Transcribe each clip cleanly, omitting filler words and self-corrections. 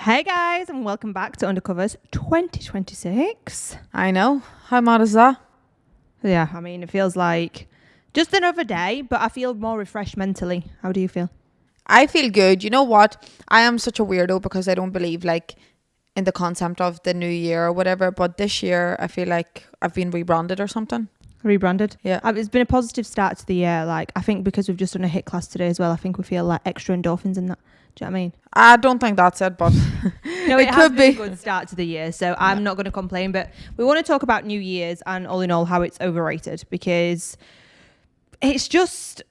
Hey guys, and welcome back to Undercovers 2026. I know. How mad is that? Yeah, I mean, it feels like just another day, but I feel more refreshed mentally. How do you feel? I feel good. You know what? I am such a weirdo because I don't believe in the concept of the new year or whatever. But this year, I feel like I've been rebranded or something. Rebranded? Yeah. It's been a positive start to the year. Like, I think because we've just done a hit class today as well, I think we feel like extra endorphins in that. Do you know what I mean? I don't think that's it, but no, it could be a good start to the year. So I'm not going to complain, but we want to talk about New Year's and all in all how it's overrated because it's just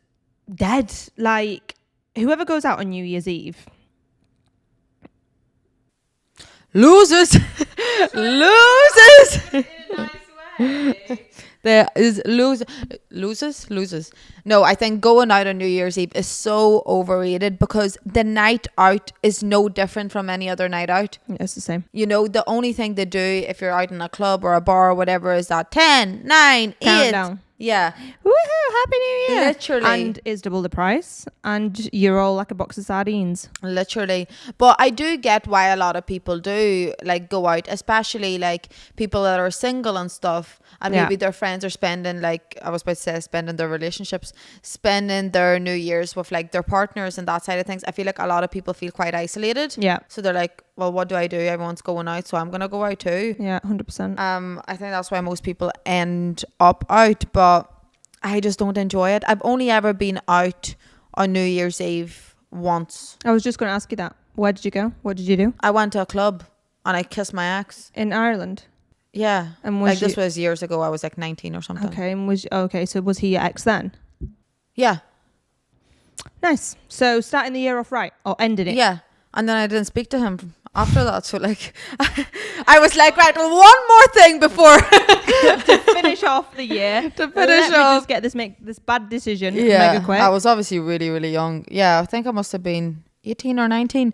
dead. Like, whoever goes out on New Year's Eve losers. Losers. in a nice way. There is losers. No, I think going out on New Year's Eve is so overrated because the night out is no different from any other night out. Yeah, it's the same. You know, the only thing they do if you're out in a club or a bar or whatever is that 10, 9, 8. Countdown. Yeah. Woohoo, Happy New Year. Literally. And it's double the price. And you're all like a box of sardines. Literally. But I do get why a lot of people do go out, especially people that are single and stuff. And maybe their friends are spending spending their relationships, spending their New Year's with their partners and that side of things. I feel like a lot of people feel quite isolated. Yeah. So they're like, well, what do? Everyone's going out, so I'm going to go out too. Yeah, 100%. I think that's why most people end up out, but I just don't enjoy it. I've only ever been out on New Year's Eve once. I was just going to ask you that. Where did you go? What did you do? I went to a club and I kissed my ex. In Ireland? Yeah. And this was years ago. I was 19 or something. Okay. And so was he your ex then? Yeah. Nice. So starting the year off right or ending it? Yeah. And then I didn't speak to him after that. So I was like, right, well, one more thing before to finish off the year. Let me just get this bad decision mega quick. I was obviously really, really young. Yeah, I think I must have been 18 or 19.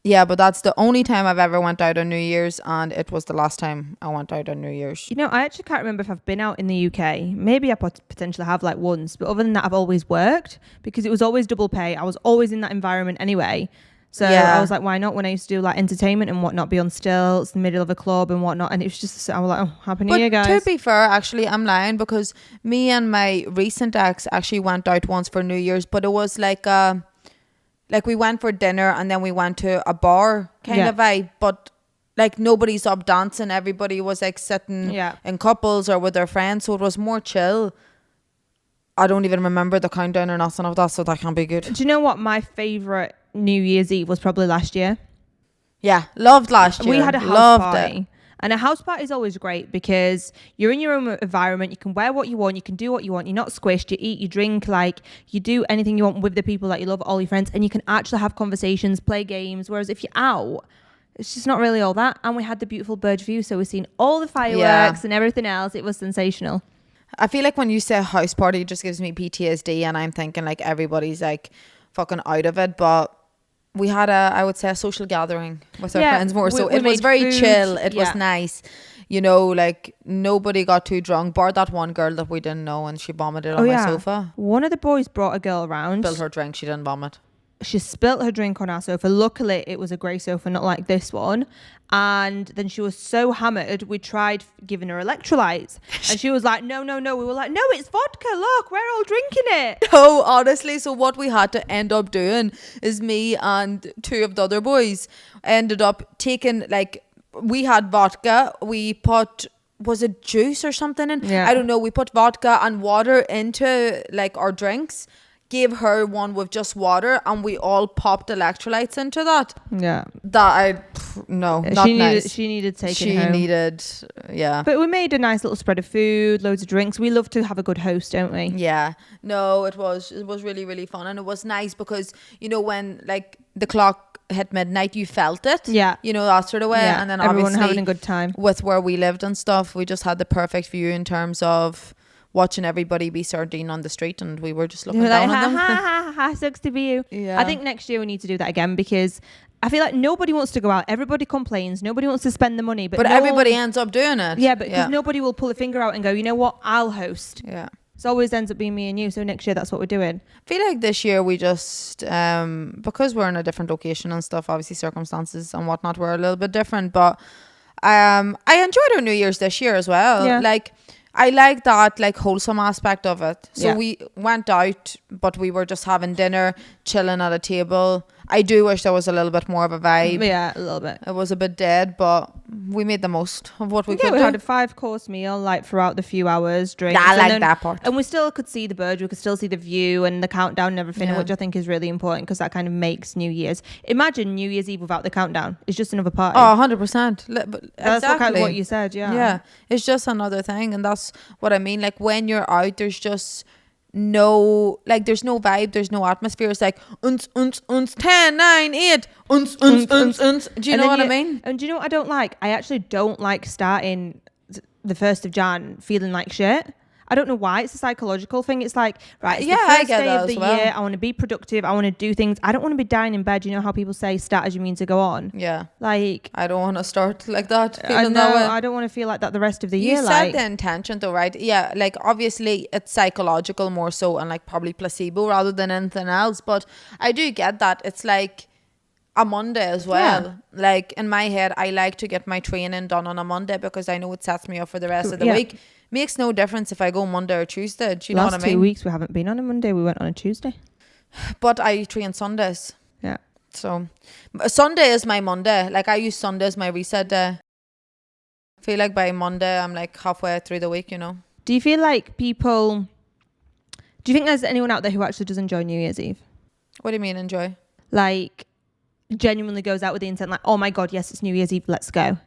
Yeah, but that's the only time I've ever went out on New Year's, and it was the last time I went out on New Year's. You know, I actually can't remember if I've been out in the UK. Maybe I potentially have once, but other than that, I've always worked because it was always double pay. I was always in that environment anyway. So I was like, why not? When I used to do entertainment and whatnot, be on stilts, the middle of a club and whatnot, and it was just, I was like, oh, Happy New Year, guys. To be fair, actually, I'm lying because me and my recent ex actually went out once for New Year's, but it was we went for dinner and then we went to a bar kind of vibe, but nobody's up dancing. Everybody was sitting in couples or with their friends, so it was more chill. I don't even remember the countdown or nothing of that, so that can't be good. Do you know what my favourite New Year's Eve was? Probably last year. Yeah, loved last year. We had a house party. And a house party is always great because you're in your own environment. You can wear what you want. You can do what you want. You're not squished. You eat, you drink, you do anything you want with the people that you love, all your friends. And you can actually have conversations, play games. Whereas if you're out, it's just not really all that. And we had the beautiful bird view. So we've seen all the fireworks and everything else. It was sensational. I feel like when you say house party, it just gives me PTSD. And I'm thinking everybody's fucking out of it. But we had I would say a social gathering with our friends more. So it was very chill. It was nice. You know, nobody got too drunk, bar that one girl that we didn't know and she vomited on my sofa. One of the boys brought a girl around. Spilled her drink, she didn't vomit. She spilt her drink on our sofa. Luckily, it was a grey sofa, not like this one. And then she was so hammered, we tried giving her electrolytes. And she was like, no. We were like, no, it's vodka. Look, we're all drinking it. No, honestly. So what we had to end up doing is me and two of the other boys ended up taking, we had vodka. We put, was it juice or something in? Yeah. I don't know. We put vodka and water into our drinks. Gave her one with just water and we all popped electrolytes into that. Yeah. She needed taking home. But we made a nice little spread of food, loads of drinks. We love to have a good host, don't we? Yeah. No, it was really, really fun. And it was nice because, when the clock hit midnight, you felt it. Yeah. That sort of way. Yeah. And then everyone obviously having a good time. With where we lived and stuff, we just had the perfect view in terms of watching everybody be sardine on the street and we were just looking down on them. Ha, sucks to be you. Yeah. I think next year we need to do that again because I feel like nobody wants to go out. Everybody complains. Nobody wants to spend the money. But everybody ends up doing it. Yeah, but because nobody will pull a finger out and go, you know what, I'll host. Yeah. It always ends up being me and you. So next year, that's what we're doing. I feel like this year we just, because we're in a different location and stuff, obviously circumstances and whatnot were a little bit different. But I enjoyed our New Year's this year as well. Yeah. Like, I like that like wholesome aspect of it. So Yeah. we went out, but we were just having dinner, chilling at a table. I do wish there was a little bit more of a vibe. Yeah, a little bit. It was a bit dead, but we made the most of what we Yeah, could we do. had a 5-course meal like throughout the few hours, drinks. Yeah, I and like then- that part. And we still could see the birds, we could still see the view and the countdown and everything, Yeah. which I think is really important because that kind of makes New Year's. Imagine New Year's Eve without the countdown. It's just another party. Oh, 100%. That's kind of what you said, yeah. Yeah, it's just another thing, and that's what I mean. Like when you're out, there's just no, like there's no vibe, there's no atmosphere. It's like 10, 9, 8, Do you And know then what I mean? And do you know what I don't like? I actually don't like starting the 1st of Jan feeling like shit. I don't know why. It's a psychological thing. It's like, right, it's Yeah, the I first get day that of as the well. year. I want to be productive. I want to do things. I don't want to be dying in bed. You know how people say start as you mean to go on? Yeah, Like, I don't want to start like that. I Feeling know, that way. I don't want to feel like that the rest of the You year. said Like, the intention though, right? Yeah, like obviously it's psychological more so, and like probably placebo rather than anything else. But I do get that. It's like a Monday as well. Yeah. Like in my head, I like to get my training done on a Monday because I know it sets me up for the rest of the Yeah. week. Makes no difference if I go Monday or Tuesday. Do you know last what I mean? 2 weeks we haven't been on a Monday. We went on a Tuesday. But I train Sundays. Yeah. So Sunday is my Monday. Like I use Sunday as my reset day. I feel like by Monday I'm like halfway through the week, you know. Do you feel like people... Do you think there's anyone out there who actually does enjoy New Year's Eve? What do you mean enjoy? Like, genuinely goes out with the intent like, oh my God, yes, it's New Year's Eve. Let's go.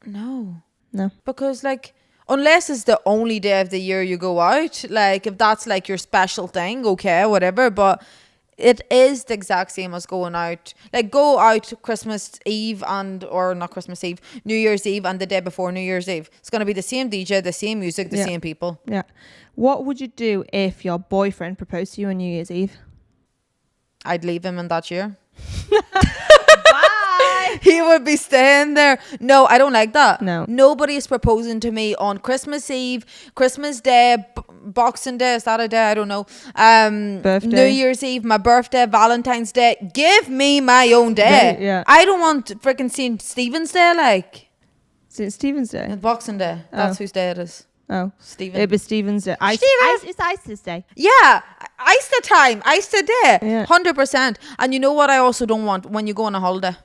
No. No. Because like unless it's the only day of the year you go out, like if that's like your special thing, okay, whatever, but it is the exact same as going out. Like go out Christmas Eve or not Christmas Eve, New Year's Eve and the day before New Year's Eve. It's going to be the same DJ, the same music, the Yeah. same people. Yeah. What would you do if your boyfriend proposed to you on New Year's Eve? I'd leave him in that year. Bye. He would be staying there. No, I don't like that. No. Nobody is proposing to me on Christmas Eve, Christmas Day, Boxing Day. Is that a day? I don't know. Birthday. New Year's Eve, my birthday, Valentine's Day. Give me my own day. Yeah. I don't want freaking St. Stephen's Day like. St. Stephen's Day. Boxing Day. That's whose day it is. Oh. Stephen. It'd be Stephen's Day. It's Isis Day. Yeah, Easter time, Easter day, Yeah. 100%. And you know what I also don't want when you go on a holiday?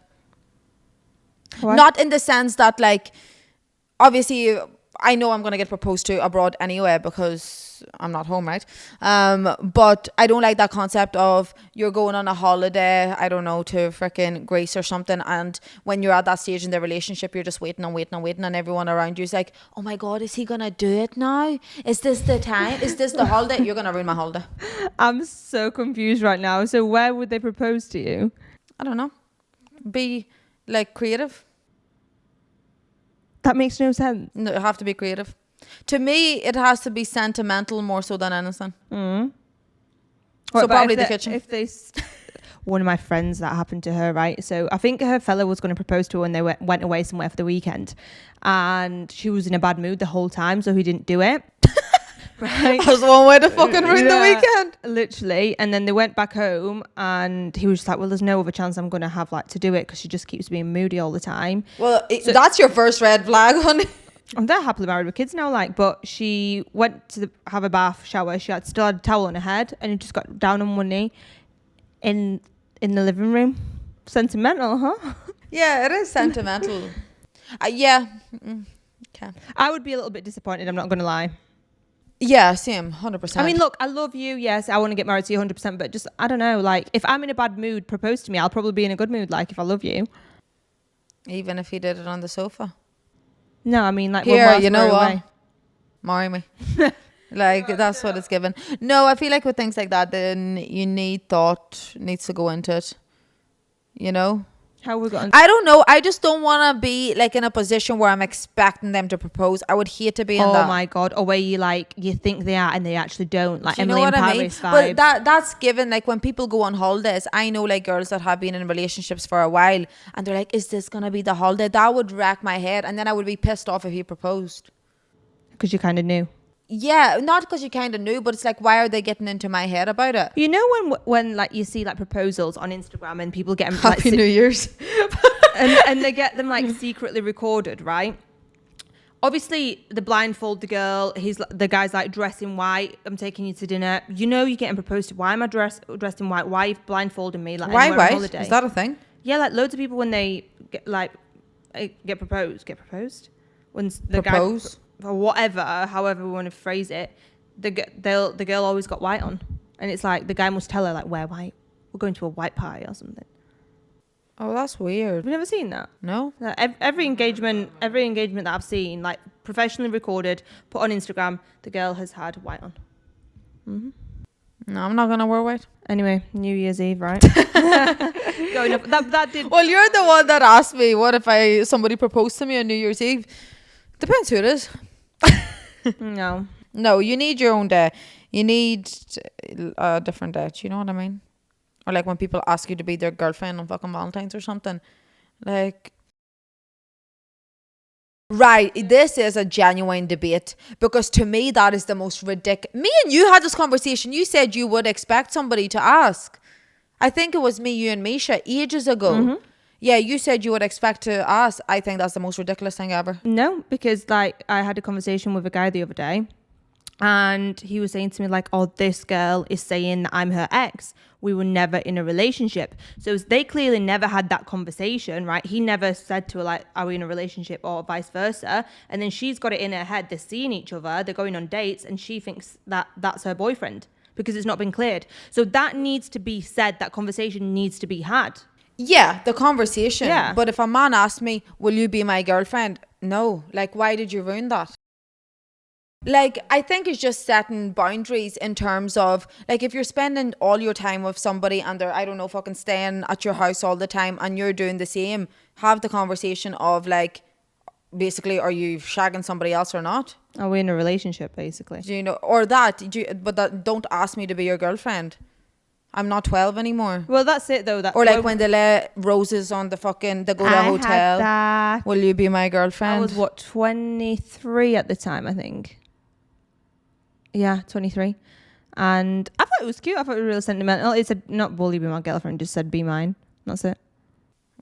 What? Not in the sense that like, obviously I know I'm going to get proposed to abroad anyway because I'm not home, right? But I don't like that concept of you're going on a holiday, I don't know, to freaking Greece or something, and when you're at that stage in the relationship, you're just waiting and everyone around you is like, oh my God, is he going to do it now? Is this the time? Is this the holiday? You're going to ruin my holiday. I'm so confused right now. So where would they propose to you? I don't know. Be like creative. That makes no sense. No, have to be creative. To me, it has to be sentimental more so than anything. Mm. So What about probably if the they- kitchen. If they, one of my friends that happened to her, right? So I think her fella was going to propose to her when they went away somewhere for the weekend, and she was in a bad mood the whole time, so he didn't do it. Right. That was one way to fucking ruin the Yeah, weekend. literally. And then they went back home, and he was just like, "Well, there's no other chance I'm going to have like to do it because she just keeps being moody all the time." Well, that's your first red flag, honey. And they're happily married with kids now, like, but she went to have a bath, shower. She still had a towel on her head, and he just got down on one knee in the living room. Sentimental, huh? Yeah, it is sentimental. Yeah. Okay. I would be a little bit disappointed, I'm not going to lie. Yeah, same, 100%. I mean, look, I love you. Yes, I want to get married to you 100%, but just, I don't know, like, if I'm in a bad mood, propose to me. I'll probably be in a good mood, like, if I love you. even if he did it on the sofa. No, I mean, like, Here, one you know we're what? away. Marry me. Like, that's what it's given. No, I feel like with things like that, then you need thought needs to go into it. You know? How we got? I don't know. I just don't want to be like in a position where I'm expecting them to propose. I would hate to be in that. Oh my god! Or where you like you think they are and they actually don't. Like Do you know Emily in what I mean? Paris But vibes. that's given. Like when people go on holidays, I know like girls that have been in relationships for a while, and they're like, "Is this gonna be the holiday?" That would rack my head, and then I would be pissed off if he proposed. Because you kind of knew. Yeah, not because you kind of knew, but it's like, why are they getting into my head about it? You know when like you see like proposals on Instagram and people get them Happy like New Year's. and they get them like secretly recorded, right? Obviously, the blindfold the girl. The guy's like dressed in white. I'm taking you to dinner. You know you're getting proposed to. Why am I dressed in white? Why are you blindfolding me? Like Why I'm on white? holiday. Is that a thing? Yeah, like loads of people when they get proposed when the Propose? guy or whatever, however we want to phrase it, the girl always got white on, and it's like the guy must tell her like wear white. We're going to a white party or something. Oh, that's weird. Have you never seen that? No. Like, every engagement that I've seen, like professionally recorded, put on Instagram, the girl has had white on. Mm-hmm. No, I'm not gonna wear white. Anyway, New Year's Eve, right? Going up. That did. Well, you're the one that asked me, what if somebody proposed to me on New Year's Eve? Depends who it is. No. No, you need your own day. You need a different day. Do you know what I mean? Or like when people ask you to be their girlfriend on fucking Valentine's or something. Like, right, this is a genuine debate, because to me that is the most ridiculous. Me and you had this conversation. You said you would expect somebody to ask. I think it was me, you and Misha ages ago. Mm-hmm. Yeah, you said you would expect to ask. I think that's the most ridiculous thing ever. No, because like I had a conversation with a guy the other day, and he was saying to me like, oh, this girl is saying that I'm her ex. We were never in a relationship. So they clearly never had that conversation, right? He never said to her like, are we in a relationship, or vice versa? And then she's got it in her head. They're seeing each other. They're going on dates, and she thinks that that's her boyfriend because it's not been cleared. So that needs to be said. That conversation needs to be had. Yeah, the conversation. Yeah. But if a man asked me, will you be my girlfriend? No. Like, why did you ruin that? Like, I think it's just setting boundaries in terms of, like, if you're spending all your time with somebody and they're, I don't know, fucking staying at your house all the time and you're doing the same, have the conversation of, like, basically, are you shagging somebody else or not? Are we in a relationship, basically? Do you know, or that, don't ask me to be your girlfriend. I'm not 12 anymore. Well, that's it though. Or like when they lay roses on the fucking, they go to a hotel. Had that. Will you be my girlfriend? I was 23 at the time, I think. Yeah, 23. And I thought it was cute. I thought it was really sentimental. It said, not will you be my girlfriend, just said be mine. That's it.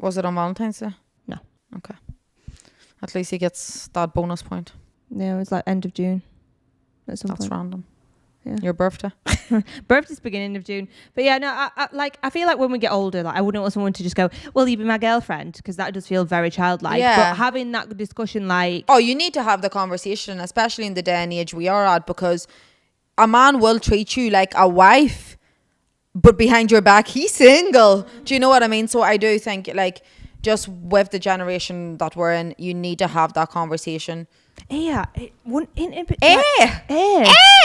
Was it on Valentine's Day? No. Okay. At least he gets that bonus point. Yeah, it was like end of June. That's random. Yeah. Your birthday? Birthday's beginning of June. But yeah, no, I feel like when we get older, like I wouldn't want someone to just go, will you be my girlfriend? Because that does feel very childlike. Yeah. But having that discussion like... Oh, you need to have the conversation, especially in the day and age we are at, because a man will treat you like a wife, but behind your back, he's single. Do you know what I mean? So I do think, like, just with the generation that we're in, you need to have that conversation. Yeah.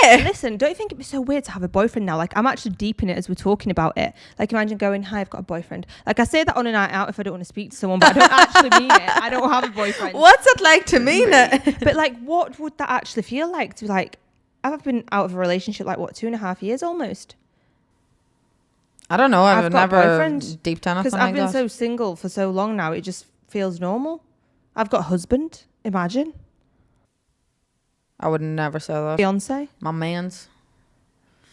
Listen, don't you think it'd be so weird to have a boyfriend now? Like, I'm actually deep in it as we're talking about it. Like, imagine going, hi, I've got a boyfriend. Like, I say that on a night out if I don't want to speak to someone, but I don't actually mean it. I don't have a boyfriend. What's it like to mean it? But, like, what would that actually feel like? To be like, I've been out of a relationship, like, 2.5 years almost? I don't know. I've never boyfriend deeped anything like that. Because I've been so single for so long now, it just feels normal. I've got a husband. Imagine. I would never say that. Beyonce. My man's.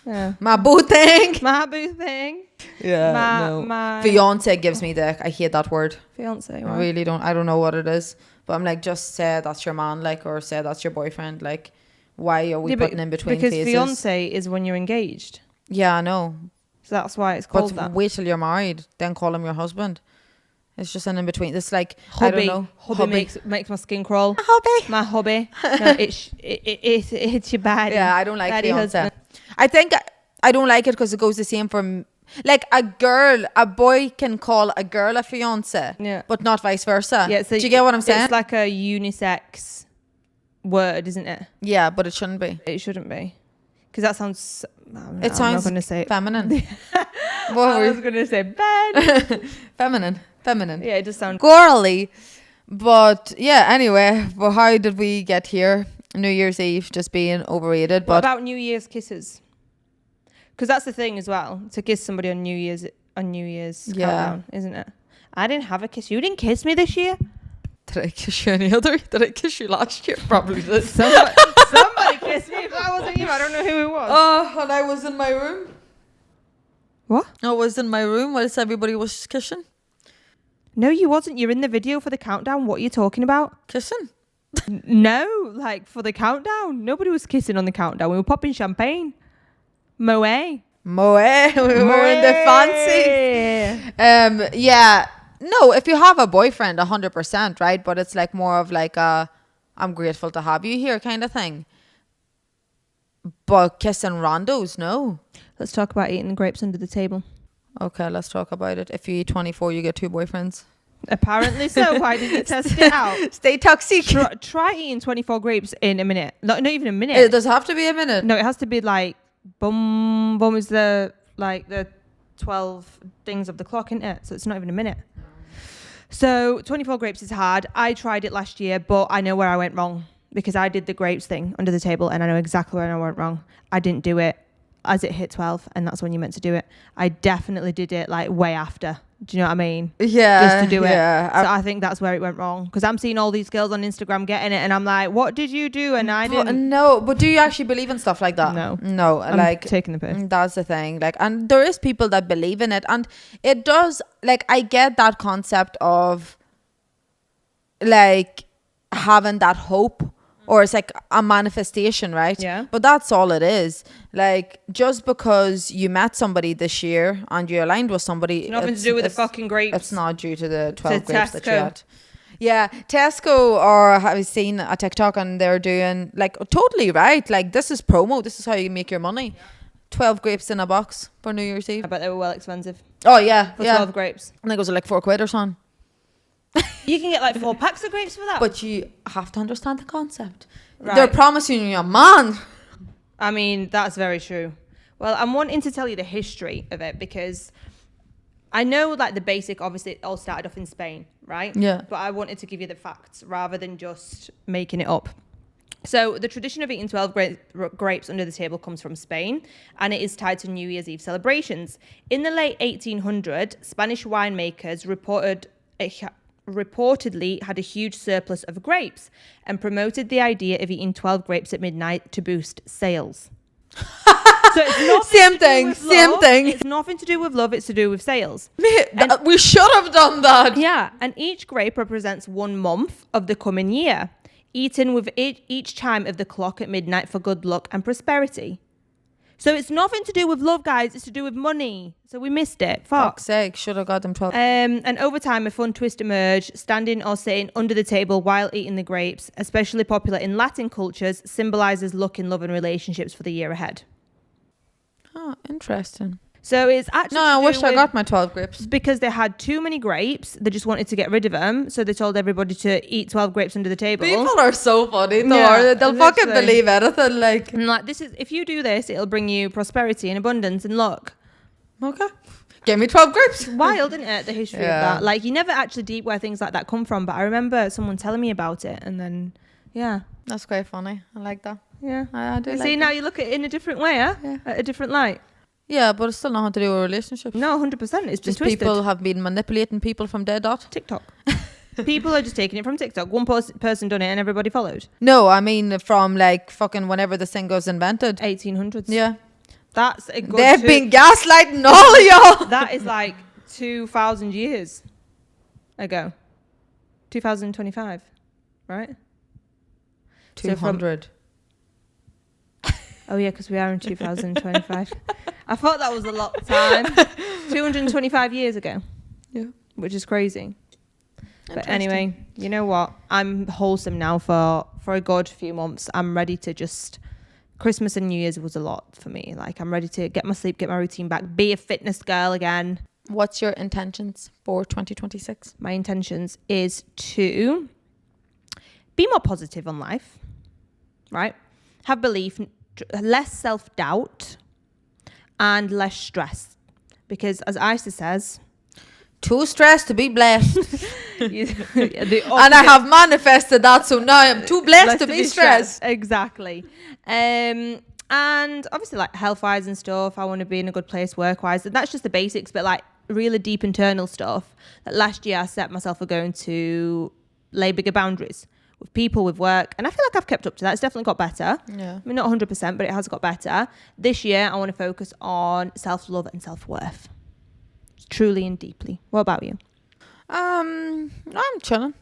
Yeah. My boo thing. My boo thing. Yeah. My fiance gives me the. I hate that word. Fiance. Right? I really don't. I don't know what it is, but I'm like, just say that's your man, like, or say that's your boyfriend. Like, why are we putting in between because phases? Because fiance is when you're engaged. Yeah, I know. So that's why it's called that. But wait till you're married, then call him your husband. It's just an in between. It's like hobby. I don't know. Hobby makes my skin crawl. My hobby. No, it's your body. Yeah, I don't like fiance. I think I don't like it because it goes the same for like a boy can call a girl a fiance, yeah, but not vice versa. Yeah, so do you get what I'm saying? It's like a unisex word, isn't it? Yeah, but it shouldn't be. It shouldn't be. Because that sounds... it sounds feminine. I was going to say bad. Feminine. Yeah, it just sounds... girly. But yeah, anyway. Well, how did we get here? New Year's Eve just being overrated. What about New Year's kisses? Because that's the thing as well. To kiss somebody on New Year's countdown, isn't it? I didn't have a kiss. You didn't kiss me this year? Did I kiss you any other? Did I kiss you last year? Probably did. Somebody Yes, if that wasn't you, I don't know who it was. Oh, and I was in my room. What? I was in my room whilst everybody was kissing. No, you wasn't. You're in the video for the countdown. What are you talking about? Kissing? No, like for the countdown. Nobody was kissing on the countdown. We were popping champagne. Moe. Moe. We were in the fancy. Yeah. No, if you have a boyfriend, 100%, right? But it's like more of like a, I'm grateful to have you here kind of thing. But kissing randos, no. Let's talk about eating grapes under the table. Okay, let's talk about it. If you eat 24, you get 2 boyfriends. Apparently so. Why did you test it out? Stay toxic. Try eating 24 grapes in a minute. Not even a minute. It does have to be a minute. No, it has to be like boom is the 12 things of the clock, isn't it? So it's not even a minute. So 24 grapes is hard. I tried it last year, but I know where I went wrong because I did the grapes thing under the table and I know exactly where I went wrong. I didn't do it as it hit 12 and that's when you're meant to do it. I definitely did it like way after. Do you know what I mean? Yeah. Just to do it. Yeah. So I think that's where it went wrong because I'm seeing all these girls on Instagram getting it and I'm like, what did you do? And I didn't. No, but do you actually believe in stuff like that? No, I'm like taking the piss. That's the thing. Like, and there is people that believe in it, and it does. Like, I get that concept of like having that hope. Or it's like a manifestation, right? Yeah. But that's all it is. Like, just because you met somebody this year and you aligned with somebody. It's nothing to do with the fucking grapes. It's not due to the 12 grapes that you Tesco. had. Yeah, Tesco, or have you seen a TikTok and they're doing, like, totally right. Like, this is promo. This is how you make your money. 12 grapes in a box for New Year's Eve. I bet they were well expensive. Oh, yeah. For yeah. 12 grapes. I think it was like £4 or something. You can get like 4 packs of grapes for that. But you have to understand the concept. Right. They're promising you a man. I mean, that's very true. Well, I'm wanting to tell you the history of it because I know like the basic, obviously it all started off in Spain, right? Yeah. But I wanted to give you the facts rather than just making it up. So the tradition of eating 12 grapes under the table comes from Spain and it is tied to New Year's Eve celebrations. In the late 1800s, Spanish winemakers reportedly had a huge surplus of grapes and promoted the idea of eating 12 grapes at midnight to boost sales. So it's Same thing. It's nothing to do with love, it's to do with sales. We should have done that. Yeah, and each grape represents 1 month of the coming year, eaten with each chime of the clock at midnight for good luck and prosperity. So it's nothing to do with love, guys. It's to do with money. So we missed it. Fuck's sake, should have got them 12. And over time, a fun twist emerged, standing or sitting under the table while eating the grapes, especially popular in Latin cultures, symbolizes luck in love and relationships for the year ahead. Oh, interesting. So it's actually No, I wish I got my 12 grapes. because they had too many grapes. They just wanted to get rid of them. So they told everybody to eat 12 grapes under the table. People are so funny, though. Yeah, They'll fucking literally. believe anything. Like, And like, this is, if you do this, it'll bring you prosperity and abundance and luck. okay, give me 12 grapes. Wild, isn't it? The history Yeah. of that. Like, you never actually deep where things like that come from. But I remember someone telling me about it, and then, yeah, That's quite funny. I like that. yeah. I do You like see, that. now you look at it in a different way, huh? Yeah. At a different light. Yeah, but it's still nothing to do with relationships. No, 100%. It's Just just twisted. people have been manipulating people from dead dot. TikTok. People are just taking it from TikTok. One person done it, and everybody followed. No, I mean from like fucking whenever the thing was invented. 1800s. Yeah. That's a good. They've been gaslighting all of y'all. That is like 2,000 years ago. 2025, right? So from- 200. Oh yeah, because we are in 2025. I thought that was a lot of time. 225 years ago. Yeah. Which is crazy. But anyway, you know what? I'm wholesome now for a good few months. I'm ready to just... Christmas and New Year's was a lot for me. Like, I'm ready to get my sleep, get my routine back, be a fitness girl again. What's your intentions for 2026? My intentions is to be more positive on life, right? Have belief, less self-doubt, and less stress. Because as Isa says... Too stressed to be blessed. the And I have manifested that, so now I'm too blessed to be stressed. Exactly. And obviously, like, health-wise and stuff, I want to be in a good place work-wise. And that's just the basics, but like really deep internal stuff. Like last year, I set myself a goal to lay bigger boundaries with people, with work. And I feel like I've kept up to that. It's definitely got better. Yeah. I mean, not 100%, but it has got better. This year, I want to focus on self-love and self-worth. Truly and deeply. What about you? I'm chilling.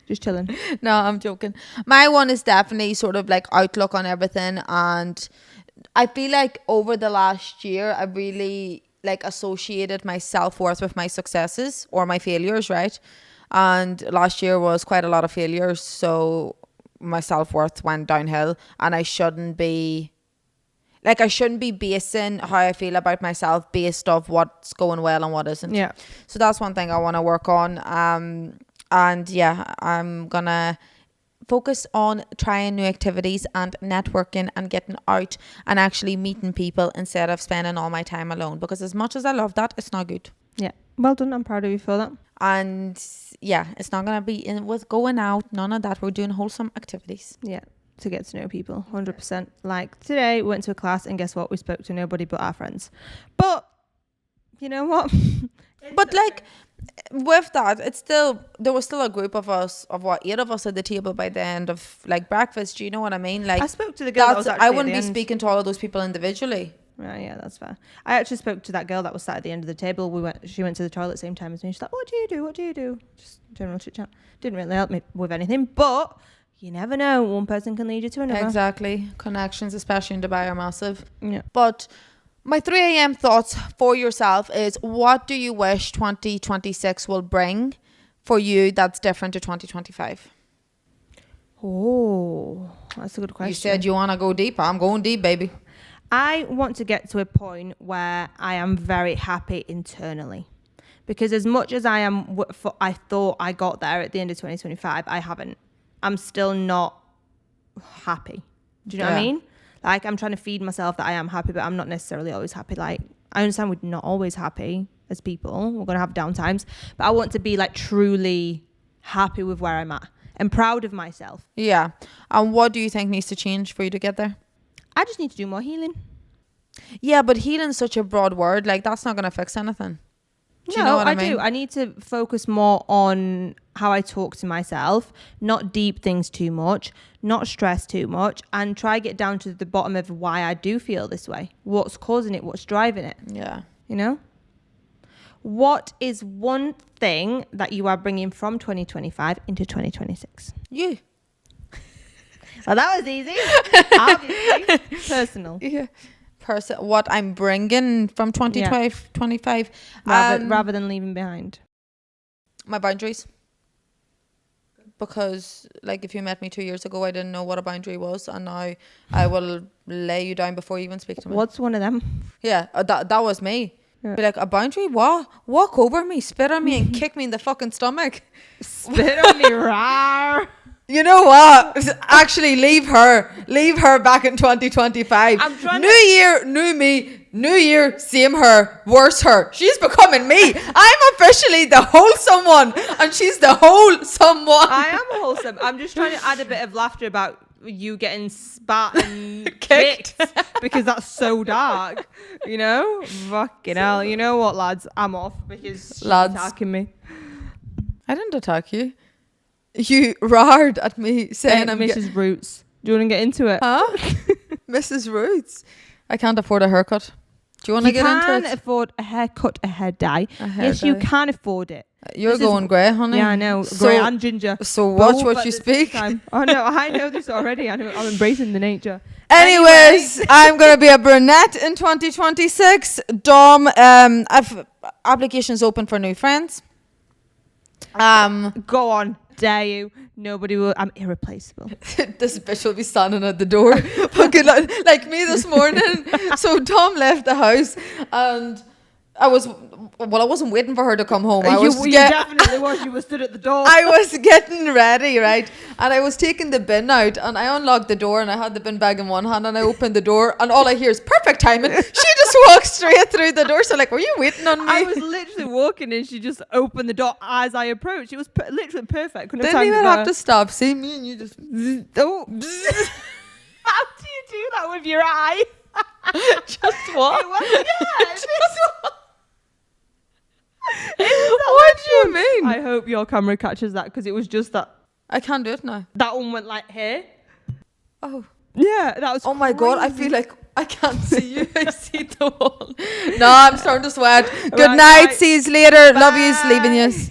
Just chilling. No, I'm joking. My one is definitely sort of like outlook on everything, and I feel like over the last year I really like associated my self-worth with my successes or my failures, right? And last year was quite a lot of failures, so my self-worth went downhill, and I shouldn't be basing how I feel about myself based off what's going well and what isn't. Yeah. So that's one thing I want to work on. And yeah, I'm gonna focus on trying new activities and networking and getting out and actually meeting people instead of spending all my time alone, because as much as I love that, it's not good. Yeah. Well done. I'm proud of you for that. And yeah, it's not gonna be in with going out, none of that. We're doing wholesome activities. Yeah. To get to know people. 100%. Like today, we went to a class and guess what? We spoke to nobody but our friends. But you know what? But like with that, there was still a group of us, of what, 8 of us at the table by the end of like breakfast. Do you know what I mean? Like I spoke to the girl that was actually I at wouldn't the be end. speaking to all of those people individually. Right, yeah, that's fair. I actually spoke to that girl that was sat at the end of the table. She went to the toilet same time as me. She's like, "What do you do? What do you do?" Just general chit chat. Didn't really help me with anything, but you never know. One person can lead you to another. Exactly. Connections, especially in Dubai, are massive. Yeah. But my 3 a.m. thoughts for yourself is, what do you wish 2026 will bring for you that's different to 2025? Oh, that's a good question. You said you want to go deep. I'm going deep, baby. I want to get to a point where I am very happy internally. Because as much as I thought I got there at the end of 2025, I haven't. I'm still not happy. Do you know what I mean? Like, I'm trying to feed myself that I am happy, but I'm not necessarily always happy. Like, I understand we're not always happy as people. We're going to have down times. But I want to be, like, truly happy with where I'm at and proud of myself. Yeah. And what do you think needs to change for you to get there? I just need to do more healing. Yeah, but healing's such a broad word. Like, that's not going to fix anything. Do you know what I mean? do. I need to focus more on how I talk to myself, not deep things too much, not stress too much, and try get down to the bottom of why I do feel this way. What's causing it? What's driving it? Yeah. You know? What is one thing that you are bringing from 2025 into 2026? You. Well, that was easy. Obviously. Personal. Yeah. What I'm bringing from 2025. Rather than leaving behind. My boundaries. Because, like, if you met me 2 years ago, I didn't know what a boundary was, and now I will lay you down before you even speak to me. What's one of them? Yeah, that was me. Yeah. Be like, a boundary? What? Walk over me, spit on me, and kick me in the fucking stomach. Spit on me, rawr. You know what? Actually, leave her back in 2025. I'm trying New year, new me. New year, same her, worse her. She's becoming me. I'm officially the wholesome one, and she's the wholesome one. I am wholesome. I'm just trying to add a bit of laughter about you getting spat and kicked because that's so dark. You know? Fucking hell. You know what, lads? I'm off because she's attacking me. I didn't attack you. You roared at me saying I'm Mrs. Roots. Do you want to get into it? Huh? Mrs. Roots. I can't afford a haircut. Do you want to get into it? You can afford a haircut, a hair dye. Yes, you can afford it. You're going grey, honey. Yeah, I know. Grey and ginger. So watch what you speak. Oh, no, I know this already. I'm embracing the nature. Anyways, I'm going to be a brunette in 2026. Dom, I've applications open for new friends. Go on. Dare you? Nobody will. I'm irreplaceable. This bitch will be standing at the door fucking like me this morning. So Tom left the house and I wasn't waiting for her to come home. You definitely was. You were stood at the door. I was getting ready, right? And I was taking the bin out and I unlocked the door and I had the bin bag in one hand and I opened the door and all I hear is perfect timing. She just walked straight through the door. So like, were you waiting on me? I was literally walking and she just opened the door as I approached. It was literally perfect. Didn't even have to stop. See me and you just... Oh. How do you do that with your eye? Just what? It was, yeah. What do you mean? I hope your camera catches that because it was just that. I can't do it now. That one went like here. Oh. Yeah, that was Oh my God, I feel like I can't see you. I see the wall. No, I'm starting to sweat. Good night. Right. See you later. Love yous. Leaving yous.